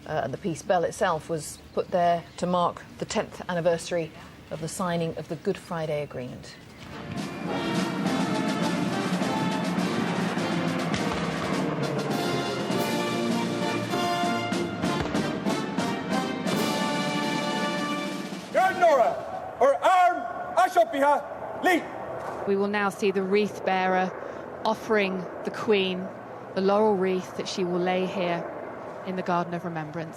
And the peace bell itself was put there to mark the 10th anniversary of the signing of the Good Friday Agreement. We will now see the wreath bearer offering the Queen the laurel wreath that she will lay here in the Garden of Remembrance.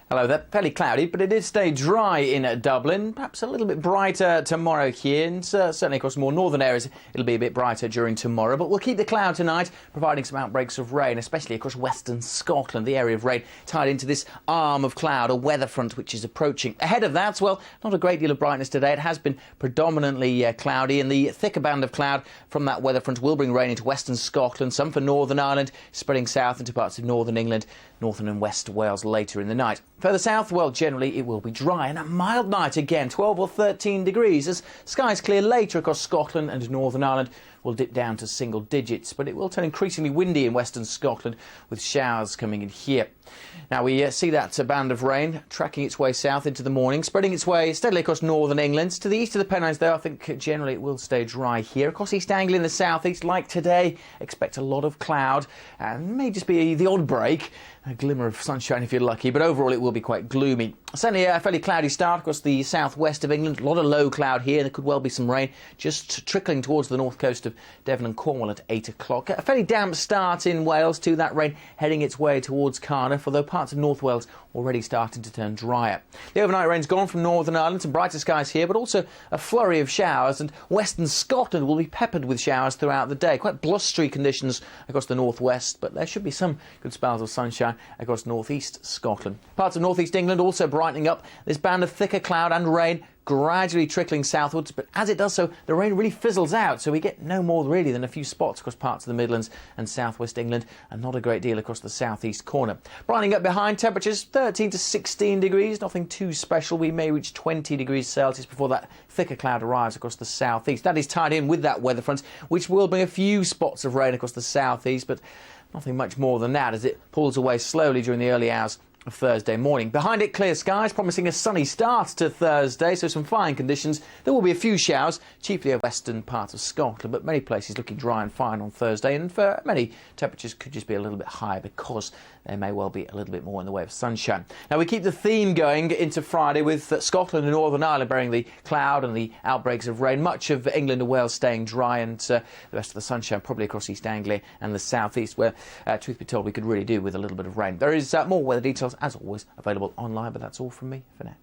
Hello there. Fairly cloudy, but it did stay dry in Dublin. Perhaps a little bit brighter tomorrow here, and certainly across more northern areas it'll be a bit brighter during tomorrow. But we'll keep the cloud tonight, providing some outbreaks of rain, especially across western Scotland. The area of rain tied into this arm of cloud, a weather front which is approaching. Ahead of that, well, not a great deal of brightness today. It has been predominantly cloudy, and the thicker band of cloud from that weather front will bring rain into western Scotland, some for Northern Ireland, spreading south into parts of northern England, northern and west Wales later in the night. Further south, well, generally it will be dry and a mild night again, 12 or 13 degrees, as skies clear later across Scotland and Northern Ireland. Will dip down to single digits, but it will turn increasingly windy in western Scotland with showers coming in here. Now we see that band of rain tracking its way south into the morning, spreading its way steadily across northern England. To the east of the Pennines, though, I think generally it will stay dry here. Across East Anglia in the southeast, like today, expect a lot of cloud and may just be the odd break, a glimmer of sunshine if you're lucky, but overall it will be quite gloomy. Certainly a fairly cloudy start across the southwest of England. A lot of low cloud here. There could well be some rain just trickling towards the north coast of Devon and Cornwall at 8 o'clock. A fairly damp start in Wales too, that rain heading its way towards Cardiff, although parts of North Wales already starting to turn drier. The overnight rain's gone from Northern Ireland, some brighter skies here, but also a flurry of showers, and western Scotland will be peppered with showers throughout the day. Quite blustery conditions across the northwest, but there should be some good spells of sunshine across northeast Scotland. Parts of northeast England also brightening up. This band of thicker cloud and rain gradually trickling southwards, but as it does so, the rain really fizzles out, so we get no more really than a few spots across parts of the Midlands and southwest England, and not a great deal across the southeast corner. Brightening up behind, temperatures 13 to 16 degrees, nothing too special. We may reach 20 degrees Celsius before that thicker cloud arrives across the southeast. That is tied in with that weather front, which will bring a few spots of rain across the southeast, but nothing much more than that as it pulls away slowly during the early hours of Thursday morning. Behind it, clear skies, promising a sunny start to Thursday, so some fine conditions. There will be a few showers, chiefly a western part of Scotland, but many places looking dry and fine on Thursday, and for many, temperatures could just be a little bit higher because there may well be a little bit more in the way of sunshine. Now, we keep the theme going into Friday with Scotland and Northern Ireland bearing the cloud and the outbreaks of rain. Much of England and Wales staying dry, and the rest of the sunshine probably across East Anglia and the southeast, where, truth be told, we could really do with a little bit of rain. There is more weather details, as always, available online, but that's all from me for now.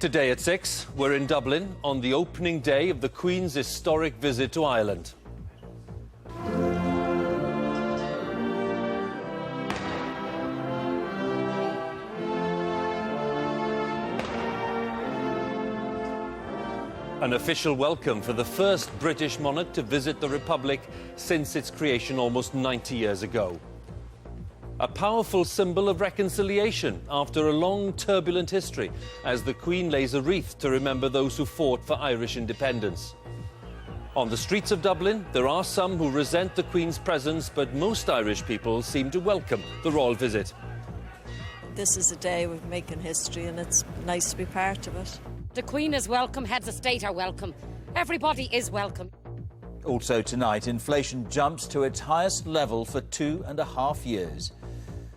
Today at 6, we're in Dublin on the opening day of the Queen's historic visit to Ireland. An official welcome for the first British monarch to visit the Republic since its creation almost 90 years ago. A powerful symbol of reconciliation after a long, turbulent history, as the Queen lays a wreath to remember those who fought for Irish independence. On the streets of Dublin, there are some who resent the Queen's presence, but most Irish people seem to welcome the royal visit. This is a day we're making history and it's nice to be part of it. The Queen is welcome, heads of state are welcome. Everybody is welcome. Also tonight, inflation jumps to its highest level for 2.5 years.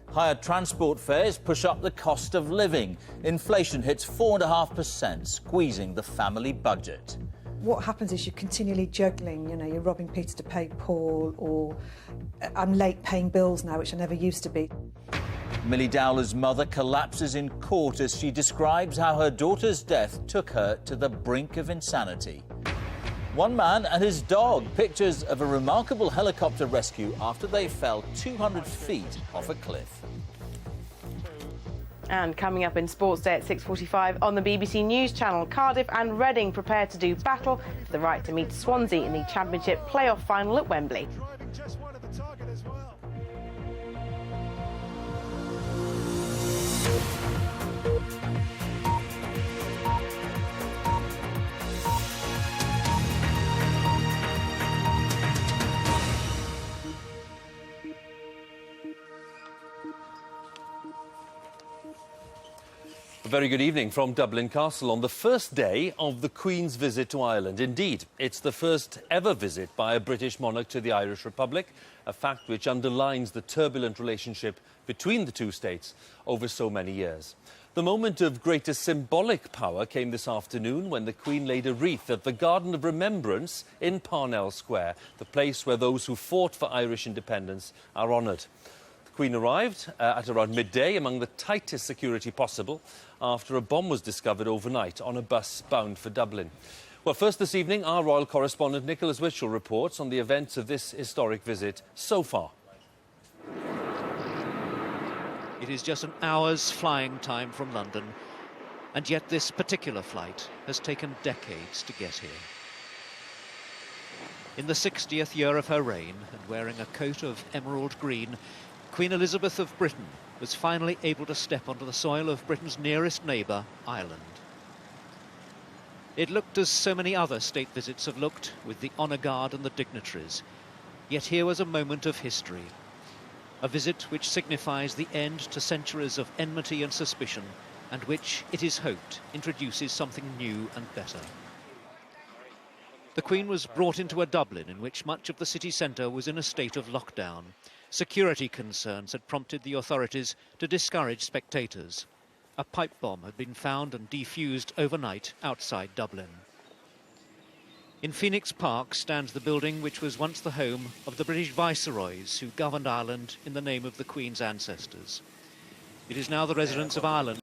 Higher transport fares push up the cost of living. Inflation hits 4.5%, squeezing the family budget. What happens is you're continually juggling, you're robbing Peter to pay Paul, or I'm late paying bills now, which I never used to be. Millie Dowler's mother collapses in court as she describes how her daughter's death took her to the brink of insanity. One man and his dog, pictures of a remarkable helicopter rescue after they fell 200 feet off a cliff. And coming up in Sports Day at 6:45 on the BBC News Channel, Cardiff and Reading prepare to do battle for the right to meet Swansea in the Championship playoff final at Wembley. A very good evening from Dublin Castle on the first day of the Queen's visit to Ireland. Indeed, it's the first ever visit by a British monarch to the Irish Republic, a fact which underlines the turbulent relationship between the two states over so many years. The moment of greatest symbolic power came this afternoon when the Queen laid a wreath at the Garden of Remembrance in Parnell Square, the place where those who fought for Irish independence are honoured. The Queen arrived at around midday among the tightest security possible after a bomb was discovered overnight on a bus bound for Dublin. Well, first this evening, our royal correspondent Nicholas Witchell reports on the events of this historic visit so far. It is just an hour's flying time from London, and yet this particular flight has taken decades to get here. In the 60th year of her reign, and wearing a coat of emerald green, Queen Elizabeth of Britain was finally able to step onto the soil of Britain's nearest neighbour, Ireland. It looked as so many other state visits have looked, with the honour guard and the dignitaries. Yet here was a moment of history. A visit which signifies the end to centuries of enmity and suspicion, and which, it is hoped, introduces something new and better. The Queen was brought into a Dublin in which much of the city centre was in a state of lockdown. Security concerns had prompted the authorities to discourage spectators. A pipe bomb had been found and defused overnight outside Dublin. In Phoenix Park stands the building which was once the home of the British viceroys who governed Ireland in the name of the Queen's ancestors. It is now the residence of Ireland.